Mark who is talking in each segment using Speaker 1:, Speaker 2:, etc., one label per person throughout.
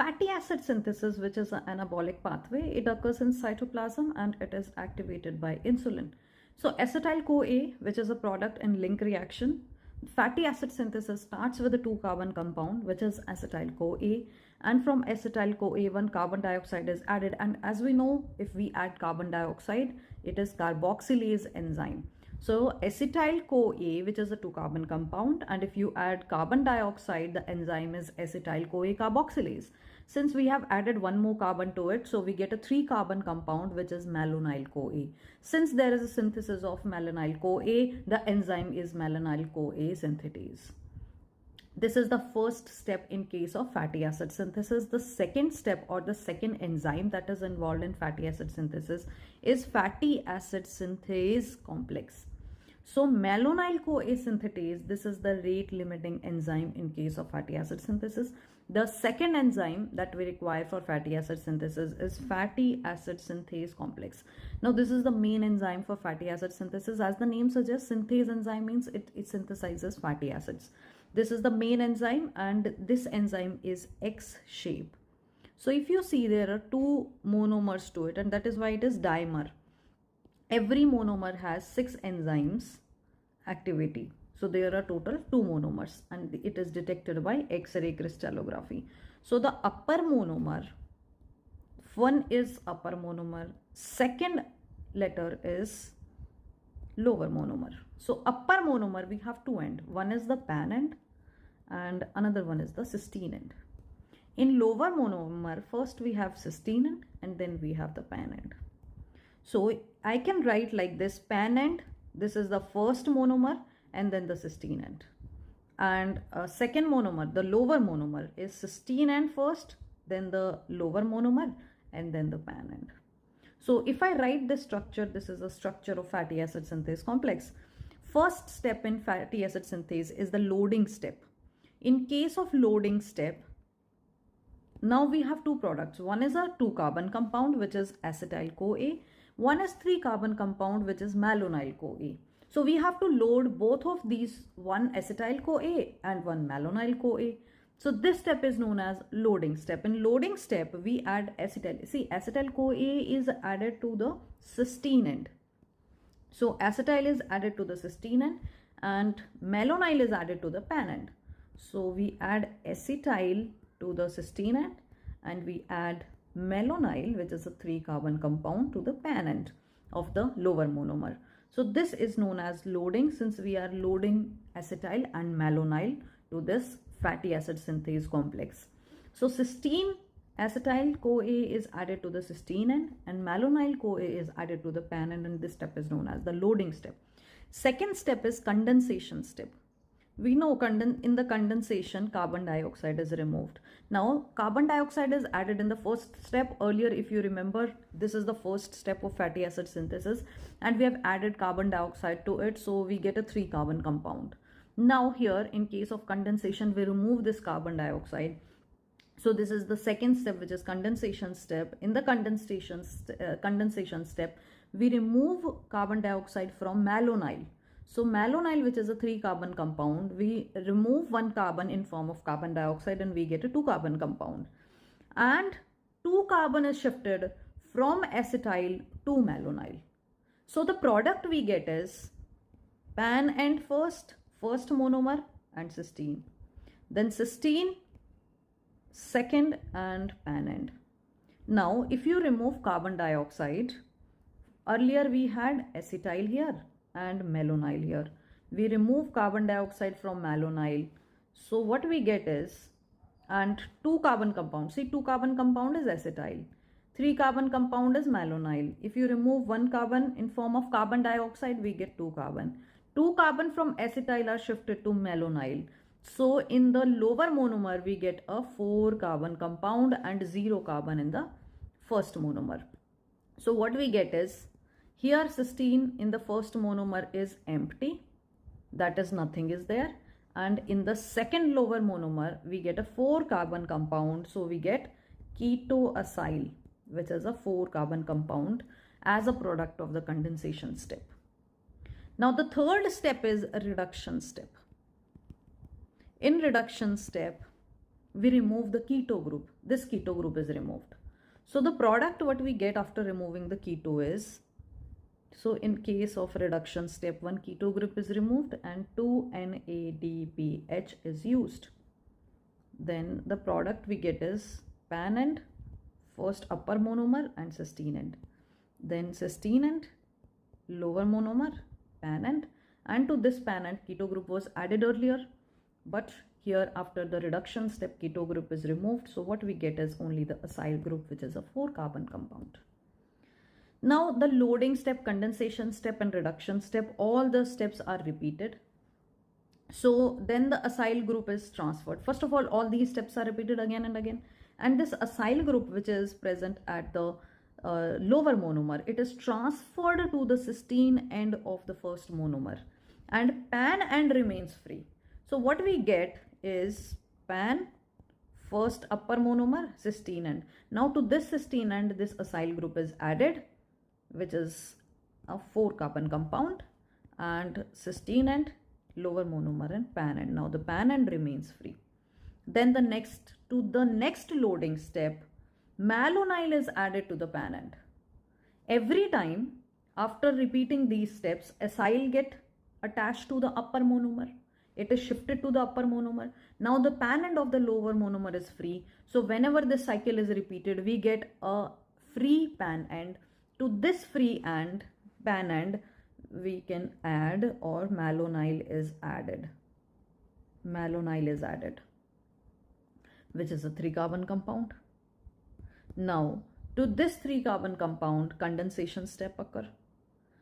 Speaker 1: Fatty acid synthesis, which is an anabolic pathway, it occurs in cytoplasm and it is activated by insulin. So acetyl-CoA, which is a product in link reaction, fatty acid synthesis starts with a 2-carbon compound, which is acetyl-CoA, and from acetyl-CoA 1 carbon dioxide is added, and as we know, if we add carbon dioxide, it is carboxylase enzyme. So acetyl-CoA, which is a 2-carbon compound, and if you add carbon dioxide, the enzyme is acetyl-CoA carboxylase. Since we have added one more carbon to it, so we get a 3-carbon compound, which is malonyl-CoA. Since there is a synthesis of malonyl-CoA, the enzyme is malonyl-CoA synthetase. This is the first step in case of fatty acid synthesis. The second step, or the second enzyme that is involved in fatty acid synthesis, is fatty acid synthase complex. So malonyl-CoA synthetase, this is the rate limiting enzyme in case of fatty acid synthesis. The second enzyme that we require for fatty acid synthesis is fatty acid synthase complex. Now this is the main enzyme for fatty acid synthesis. As the name suggests, synthase enzyme means it synthesizes fatty acids. This is the main enzyme, and this enzyme is X shape. So if you see, there are 2 monomers to it, and that is why it is dimer. Every monomer has 6 enzymes activity. So there are total 2 monomers, and it is detected by X-ray crystallography. So the upper monomer, one is upper monomer, second letter is lower monomer. So upper monomer, we have 2 ends. One is the pan end and another one is the cysteine end. In lower monomer, first we have cysteine end and then we have the pan end. So I can write like this: pan end, this is the first monomer, and then the cysteine end. And second monomer, the lower monomer, is cysteine end first, then the lower monomer, and then the pan end. So if I write this structure, this is a structure of fatty acid synthase complex. First step in fatty acid synthase is the loading step. In case of loading step, now we have 2 products. One is a 2-carbon compound, which is acetyl-CoA. One is 3-carbon compound, which is malonyl-CoA. So we have to load both of these, one acetyl-CoA and one malonyl-CoA. So this step is known as loading step. In loading step, we add acetyl. See, acetyl-CoA is added to the cysteine end. So acetyl is added to the cysteine end and malonyl is added to the pan end. So we add acetyl to the cysteine end and we add malonyl, which is a 3-carbon compound, to the pan end of the lower monomer. So this is known as loading, since we are loading acetyl and malonyl to this fatty acid synthase complex. So cysteine acetyl-CoA is added to the cysteine end and malonyl-CoA is added to the pan end, and this step is known as the loading step. Second step is condensation step. We know in the condensation, carbon dioxide is removed. Now, carbon dioxide is added in the first step. Earlier, if you remember, this is the first step of fatty acid synthesis and we have added carbon dioxide to it. So we get a 3-carbon compound. Now here, in case of condensation, we remove this carbon dioxide. So this is the second step, which is condensation step. In the condensation step, we remove carbon dioxide from malonyl. So malonyl, which is a 3-carbon compound, we remove 1 carbon in form of carbon dioxide and we get a 2-carbon compound. And 2 carbon is shifted from acetyl to malonyl. So the product we get is pan end first monomer and cysteine. Then cysteine, second, and pan end. Now if you remove carbon dioxide, earlier we had acetyl here and malonyl here. We remove carbon dioxide from malonyl. So what we get is, and 2-carbon compound. See, 2-carbon compound is acetyl. 3-carbon compound is malonyl. If you remove 1 carbon in form of carbon dioxide, we get 2 carbon. 2 carbon from acetyl are shifted to malonyl. So in the lower monomer, we get a 4-carbon compound and 0 carbon in the first monomer. So what we get is, here cysteine in the first monomer is empty, that is nothing is there, and in the second lower monomer we get a 4-carbon compound, so we get ketoacyl, which is a 4-carbon compound as a product of the condensation step. Now the third step is a reduction step. In reduction step, we remove the keto group. This keto group is removed. So the product what we get after removing the keto is, so in case of reduction step, one keto group is removed and 2-NADPH is used. Then the product we get is pan end, first upper monomer and cysteine end. Then cysteine end, lower monomer, pan end, and to this pan end keto group was added earlier, but here after the reduction step keto group is removed, so what we get is only the acyl group, which is a 4-carbon compound. Now the loading step, condensation step and reduction step, all the steps are repeated. So then the acyl group is transferred. First of all these steps are repeated again and again, and this acyl group which is present at the lower monomer, it is transferred to the cysteine end of the first monomer, and pan end remains free. So what we get is pan, first upper monomer, cysteine end. Now to this cysteine end this acyl group is added, which is a 4-carbon compound, and cysteine end, lower monomer and pan end. Now the pan end remains free. Then the next loading step, malonyl is added to the pan end. Every time after repeating these steps, acyl get attached to the upper monomer. It is shifted to the upper monomer. Now the pan end of the lower monomer is free. So whenever this cycle is repeated, we get a free pan end. To this free and pan end, we can add, or malonyl is added. Malonyl is added, which is a 3-carbon compound. Now to this 3-carbon compound, condensation step occur.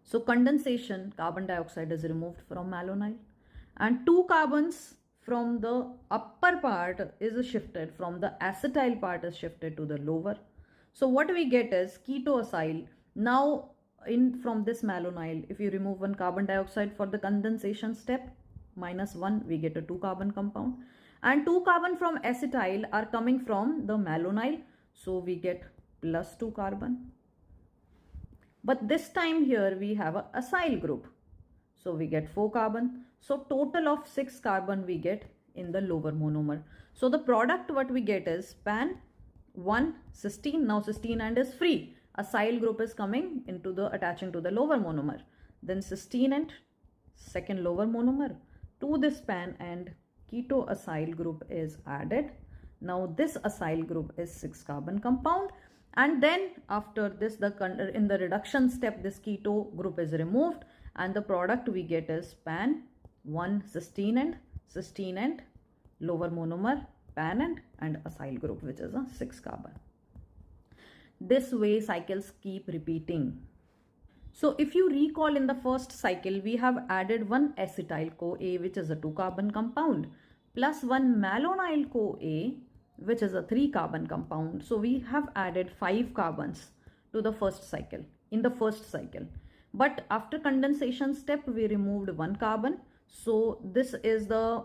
Speaker 1: So condensation, carbon dioxide is removed from malonyl, and 2 carbons from the upper part is shifted, from the acetyl part is shifted to the lower. So what we get is ketoacyl. Now from this malonyl, if you remove 1 carbon dioxide for the condensation step, -1, we get a 2-carbon compound, and 2 carbon from acetyl are coming from the malonyl, so we get +2 carbon. But this time here we have a acyl group, so we get 4 carbon. So total of 6 carbon we get in the lower monomer. So the product what we get is pan, 1 cysteine. Now cysteine end is free. Acyl group is coming into the attaching to the lower monomer. Then cysteine end, second lower monomer. To this pan end, ketoacyl group is added. Now this acyl group is 6-carbon compound, and then after this in the reduction step this keto group is removed, and the product we get is pan, 1 cysteine end, lower monomer, pan end, and acyl group, which is a 6-carbon. This way cycles keep repeating. So if you recall, in the first cycle we have added 1 acetyl-CoA, which is a 2-carbon compound, plus 1 malonyl-CoA, which is a 3-carbon compound. So we have added 5 carbons to the first cycle, in the first cycle. But after condensation step we removed 1 carbon. So this is the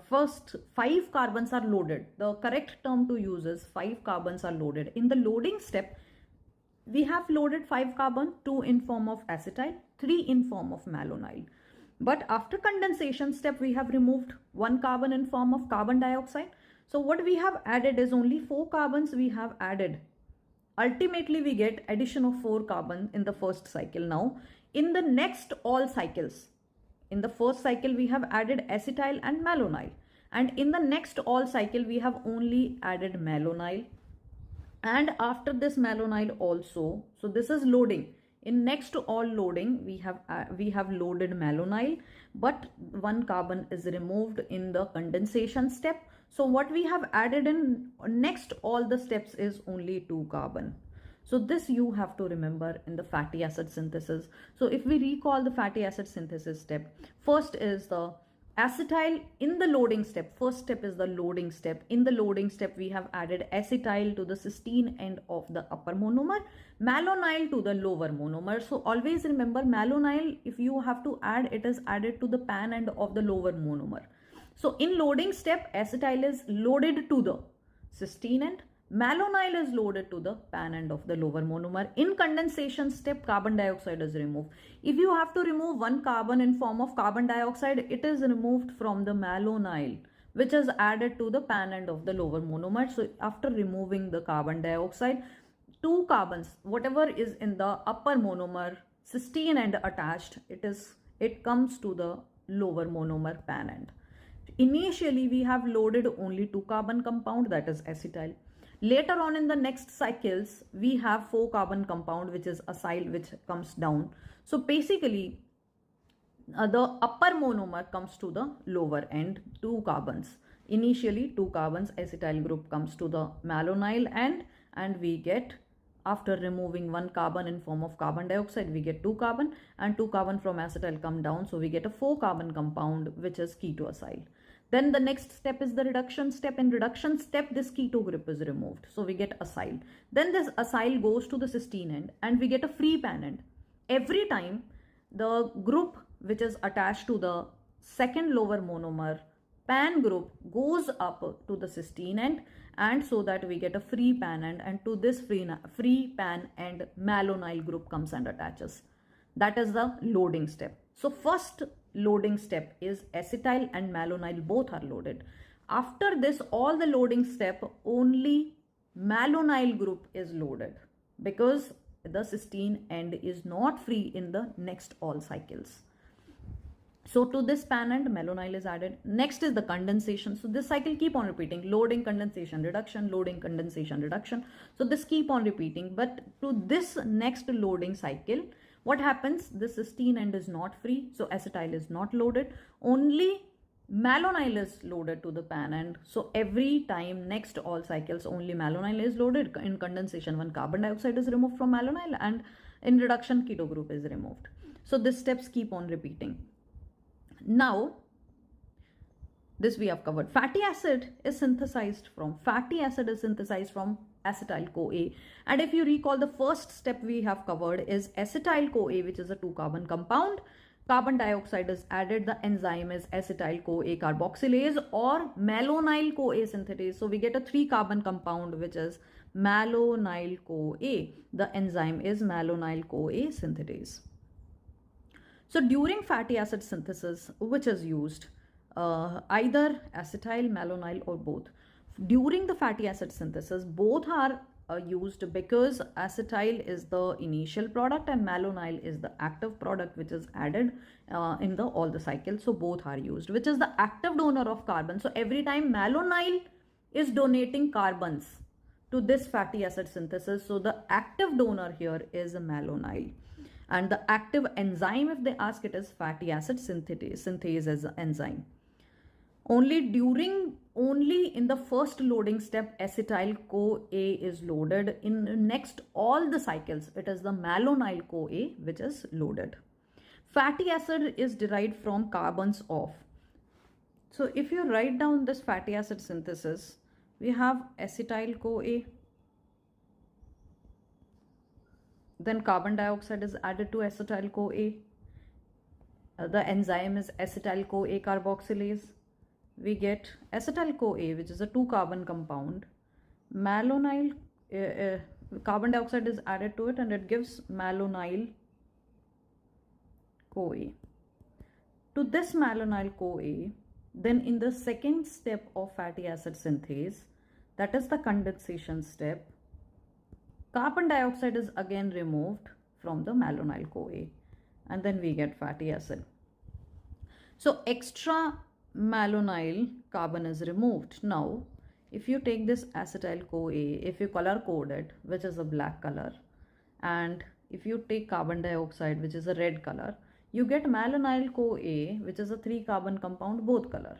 Speaker 1: first 5 carbons are loaded. The correct term to use is 5 carbons are loaded. In the loading step, we have loaded 5 carbon, 2 in form of acetyl, 3 in form of malonyl. But after condensation step, we have removed 1 carbon in form of carbon dioxide. So what we have added is only 4 carbons we have added. Ultimately, we get addition of 4 carbon in the first cycle. Now, in the next all cycles, in the first cycle, we have added acetyl and malonyl. And in the next all cycle, we have only added malonyl. And after this malonyl also, so this is loading. In next all loading, we have loaded malonyl, but 1 carbon is removed in the condensation step. So what we have added in next all the steps is only 2 carbon. So this you have to remember in the fatty acid synthesis. So if we recall the fatty acid synthesis step, first is the acetyl in the loading step. First step is the loading step. In the loading step, we have added acetyl to the cysteine end of the upper monomer, malonyl to the lower monomer. So always remember, malonyl, if you have to add, it is added to the pan end of the lower monomer. So in loading step, acetyl is loaded to the cysteine end, malonyl is loaded to the pan end of the lower monomer. In condensation step, carbon dioxide is removed. If you have to remove 1 carbon in form of carbon dioxide, it is removed from the malonyl. which is added to the pan end of the lower monomer. So after removing the carbon dioxide, two carbons, whatever is in the upper monomer, cysteine end attached, it comes to the lower monomer pan end. Initially, we have loaded only 2 carbon compound, that is acetyl. Later on in the next cycles, we have 4 carbon compound, which is acyl, which comes down. So basically, the upper monomer comes to the lower end, 2 carbons. Initially, 2 carbons, acetyl group comes to the malonyl end, and we get, after removing 1 carbon in form of carbon dioxide, we get 2 carbon, and 2 carbon from acetyl come down. So we get a 4 carbon compound, which is ketoacyl. Then the next step is the reduction step. In reduction step, this keto group is removed. So we get acyl. Then this acyl goes to the cysteine end and we get a free pan end. Every time the group which is attached to the second lower monomer pan group goes up to the cysteine end, and so that we get a free pan end, and to this free pan end malonyl group comes and attaches. That is the loading step. So first loading step is acetyl and malonyl both are loaded. After this, all the loading step, only malonyl group is loaded because the cysteine end is not free in the next all cycles. So to this pan end, malonyl is added. Next is the condensation. So this cycle keep on repeating, loading, condensation, reduction, loading, condensation, reduction. So this keep on repeating, but to this next loading cycle, what happens? The cysteine end is not free, so acetyl is not loaded. Only malonyl is loaded to the pan end. So every time, next all cycles, only malonyl is loaded. In condensation, 1 carbon dioxide is removed from malonyl, and in reduction, keto group is removed. So these steps keep on repeating. Now, this we have covered. Fatty acid is synthesized from acetyl-CoA. And if you recall, the first step we have covered is acetyl-CoA, which is a 2 carbon compound. Carbon dioxide is added. The enzyme is acetyl-CoA carboxylase or malonyl-CoA synthetase. So we get a 3 carbon compound, which is malonyl-CoA. The enzyme is malonyl-CoA synthetase. So during fatty acid synthesis, which is used, either acetyl, malonyl, or both. During the fatty acid synthesis, both are used because acetyl is the initial product and malonyl is the active product which is added in all the cycles. So both are used, which is the active donor of carbon. So every time malonyl is donating carbons to this fatty acid synthesis, so the active donor here is a malonyl. And the active enzyme, if they ask, it is fatty acid synthase as an enzyme. Only in the first loading step, acetyl-CoA is loaded. In next all the cycles, it is the malonyl-CoA which is loaded. Fatty acid is derived from carbons of. So if you write down this fatty acid synthesis, we have acetyl-CoA. Then carbon dioxide is added to acetyl-CoA. The enzyme is acetyl-CoA carboxylase. We get acetyl-CoA, which is a 2 carbon compound. Malonyl, carbon dioxide is added to it and it gives malonyl-CoA. To this malonyl-CoA, then in the second step of fatty acid synthase, that is the condensation step, carbon dioxide is again removed from the malonyl-CoA, and then we get fatty acid. So extra malonyl carbon is removed. Now, if you take this acetyl-CoA, if you color code it, which is a black color, and if you take carbon dioxide, which is a red color, you get malonyl-CoA, which is a 3 carbon compound, both color.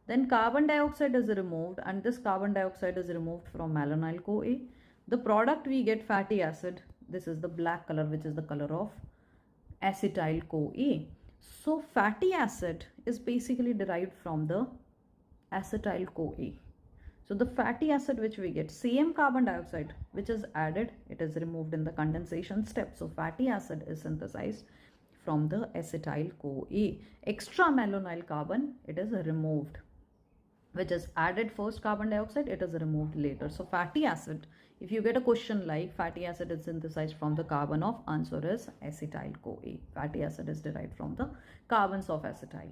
Speaker 1: Then carbon dioxide is removed, and this carbon dioxide is removed from malonyl-CoA. The product we get fatty acid. This is the black color, which is the color of acetyl-CoA. So fatty acid is basically derived from the acetyl-CoA. So the fatty acid which we get, same carbon dioxide which is added, it is removed in the condensation step. So fatty acid is synthesized from the acetyl-CoA. Extra malonyl carbon, it is removed, which is added first carbon dioxide, it is removed later. So fatty acid, if you get a question like fatty acid is synthesized from the carbon of, answer is acetyl-CoA. Fatty acid is derived from the carbons of acetyl.